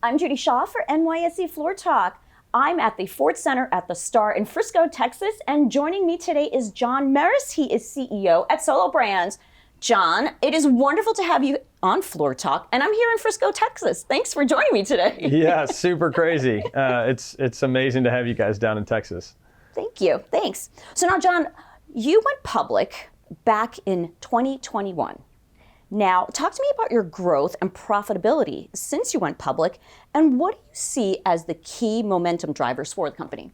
I'm Judy Shaw for NYSE Floor Talk. I'm at the Ford Center at the Star in Frisco, Texas, and joining me today is John Merris. He is CEO at Solo Brands. John, it is wonderful to have you on Floor Talk, and I'm here in Frisco, Texas. Thanks for joining me today. Yeah, super crazy. It's amazing to have you guys down in Texas. Thank you. Thanks. So now, John, you went public back in 2021. Now, talk to me about your growth and profitability since you went public, and what do you see as the key momentum drivers for the company?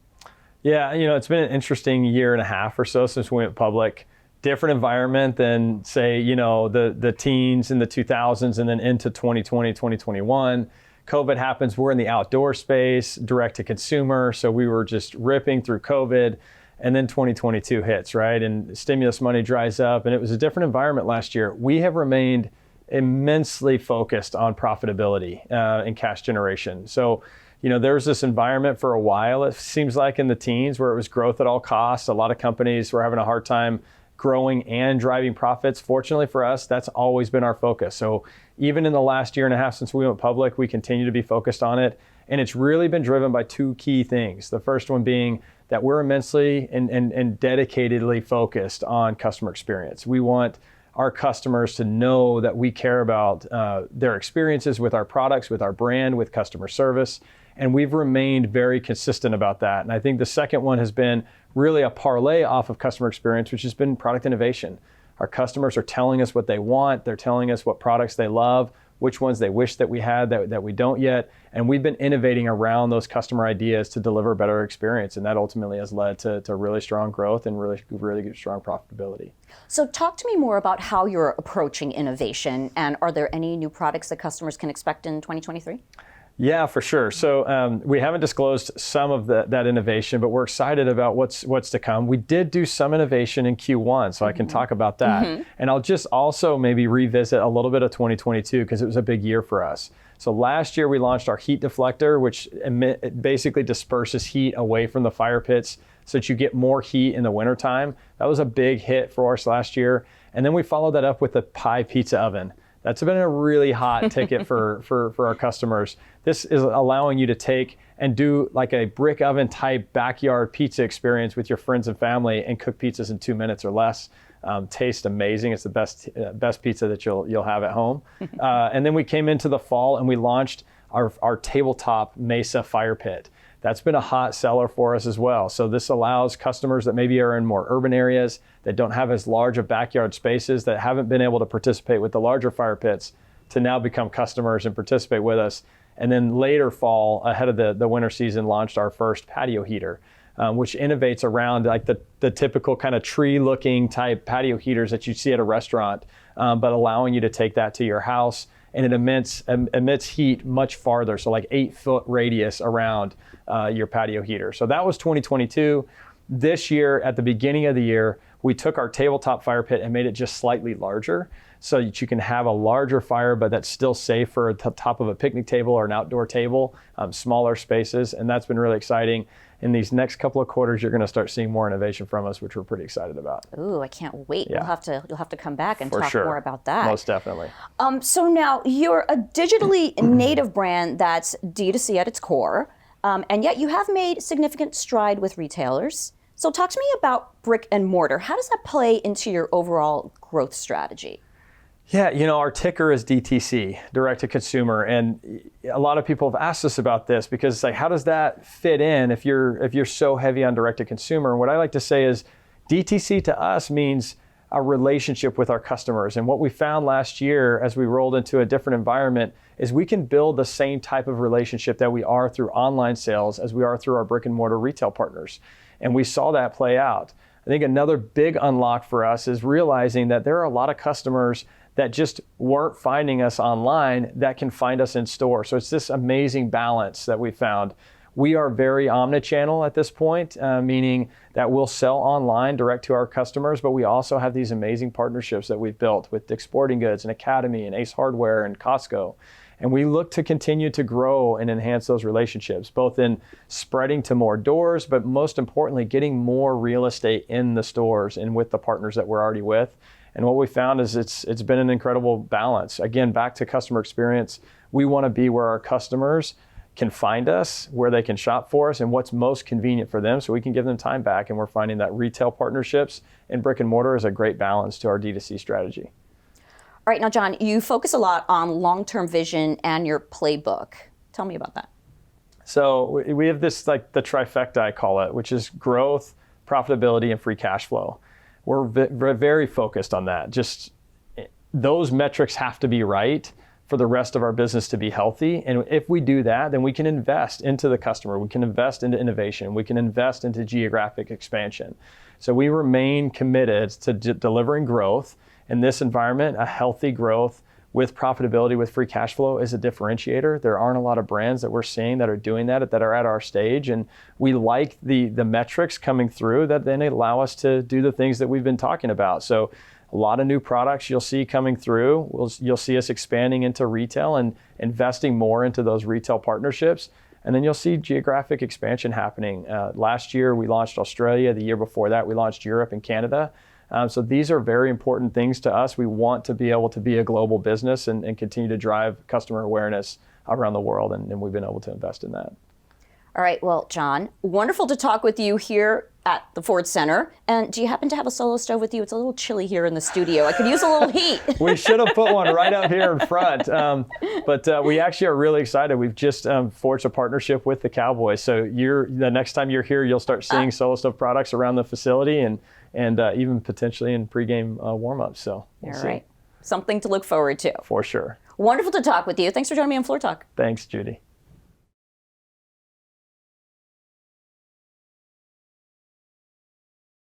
Yeah, it's been an interesting year and a half or so since we went public. Different environment than, say, the teens in the 2000s and then into 2020, 2021. COVID happens, we're in the outdoor space, direct to consumer, so we were just ripping through COVID. And then 2022 hits, right? And stimulus money dries up, and it was a different environment last year. We have remained immensely focused on profitability and cash generation. So, there was this environment for a while, it seems like in the teens, where it was growth at all costs. A lot of companies were having a hard time growing and driving profits. Fortunately for us, that's always been our focus. So even in the last year and a half since we went public, we continue to be focused on it. And it's really been driven by two key things. The first one being that we're immensely and dedicatedly focused on customer experience. We want our customers to know that we care about their experiences with our products, with our brand, with customer service. And we've remained very consistent about that. And I think the second one has been really a parlay off of customer experience, which has been product innovation. Our customers are telling us what they want. They're telling us what products they love, which ones they wish that we had that we don't yet. And we've been innovating around those customer ideas to deliver a better experience. And that ultimately has led to really strong growth and really strong profitability. So talk to me more about how you're approaching innovation, and are there any new products that customers can expect in 2023? Yeah, for sure. So we haven't disclosed some of that innovation, but we're excited about what's to come. We did do some innovation in Q1, so I can talk about that. And I'll just also maybe revisit a little bit of 2022 because it was a big year for us. So last year we launched our heat deflector, which basically disperses heat away from the fire pits so that you get more heat in the wintertime. That was a big hit for us last year. And then we followed that up with the pie pizza oven. That's been a really hot ticket for our customers. This is allowing you to take and do like a brick oven type backyard pizza experience with your friends and family and cook pizzas in 2 minutes or less. Tastes amazing. It's the best pizza that you'll have at home. And then we came into the fall and we launched our tabletop Mesa fire pit. That's been a hot seller for us as well. So this allows customers that maybe are in more urban areas that don't have as large of backyard spaces, that haven't been able to participate with the larger fire pits, to now become customers and participate with us. And then later fall, ahead of the winter season, launched our first patio heater, which innovates around like the typical kind of tree-looking type patio heaters that you see at a restaurant, but allowing you to take that to your house. And it emits heat much farther, so like 8-foot radius around your patio heater. So that was 2022. This year, at the beginning of the year, we took our tabletop fire pit and made it just slightly larger so that you can have a larger fire, but that's still safe for the top of a picnic table or an outdoor table, smaller spaces. And that's been really exciting. In these next couple of quarters, you're going to start seeing more innovation from us, which we're pretty excited about. Ooh, I can't wait. Yeah. You'll have to come back and For talk sure. more about that. Most definitely. So now you're a digitally native brand that's D2C at its core, and yet you have made significant stride with retailers. So talk to me about brick and mortar. How does that play into your overall growth strategy? Yeah, our ticker is DTC, direct to consumer, and a lot of people have asked us about this because it's like, how does that fit in if you're so heavy on direct to consumer? And what I like to say is DTC to us means a relationship with our customers. And what we found last year as we rolled into a different environment is we can build the same type of relationship that we are through online sales as we are through our brick and mortar retail partners. And we saw that play out. I think another big unlock for us is realizing that there are a lot of customers that just weren't finding us online that can find us in store. So it's this amazing balance that we found. We are very omnichannel at this point, meaning that we'll sell online direct to our customers, but we also have these amazing partnerships that we've built with Dick's Sporting Goods and Academy and Ace Hardware and Costco. And we look to continue to grow and enhance those relationships, both in spreading to more doors, but most importantly, getting more real estate in the stores and with the partners that we're already with. And what we found is it's been an incredible balance. Again, back to customer experience, We want to be where our customers can find us, where they can shop for us, and what's most convenient for them so we can give them time back. And we're finding that retail partnerships and brick and mortar is a great balance to our D2C strategy. All right, now, John, you focus a lot on long-term vision and your playbook. Tell me about that. So we have this, like the trifecta, I call it, which is growth, profitability, and free cash flow. We're very focused on that. Just those metrics have to be right for the rest of our business to be healthy. And if we do that, then we can invest into the customer. We can invest into innovation. We can invest into geographic expansion. So we remain committed to delivering growth. In this environment, a healthy growth with profitability, with free cash flow is a differentiator. There aren't a lot of brands that we're seeing that are doing that are at our stage. And we like the metrics coming through that then allow us to do the things that we've been talking about. So a lot of new products you'll see coming through. You'll see us expanding into retail and investing more into those retail partnerships. And then you'll see geographic expansion happening. Last year, we launched Australia. The year before that, we launched Europe and Canada. So these are very important things to us. We want to be able to be a global business and continue to drive customer awareness around the world. And we've been able to invest in that. All right, well, John, wonderful to talk with you here at the Ford Center. And do you happen to have a Solo stove with you? It's a little chilly here in the studio. I could use a little heat. We should have put one right up here in front. But we actually are really excited. We've just forged a partnership with the Cowboys. So the next time you're here, you'll start seeing Solo stove products around the facility and even potentially in pregame warm-ups. So we'll see. Right. Something to look forward to. For sure. Wonderful to talk with you. Thanks for joining me on Floor Talk. Thanks, Judy.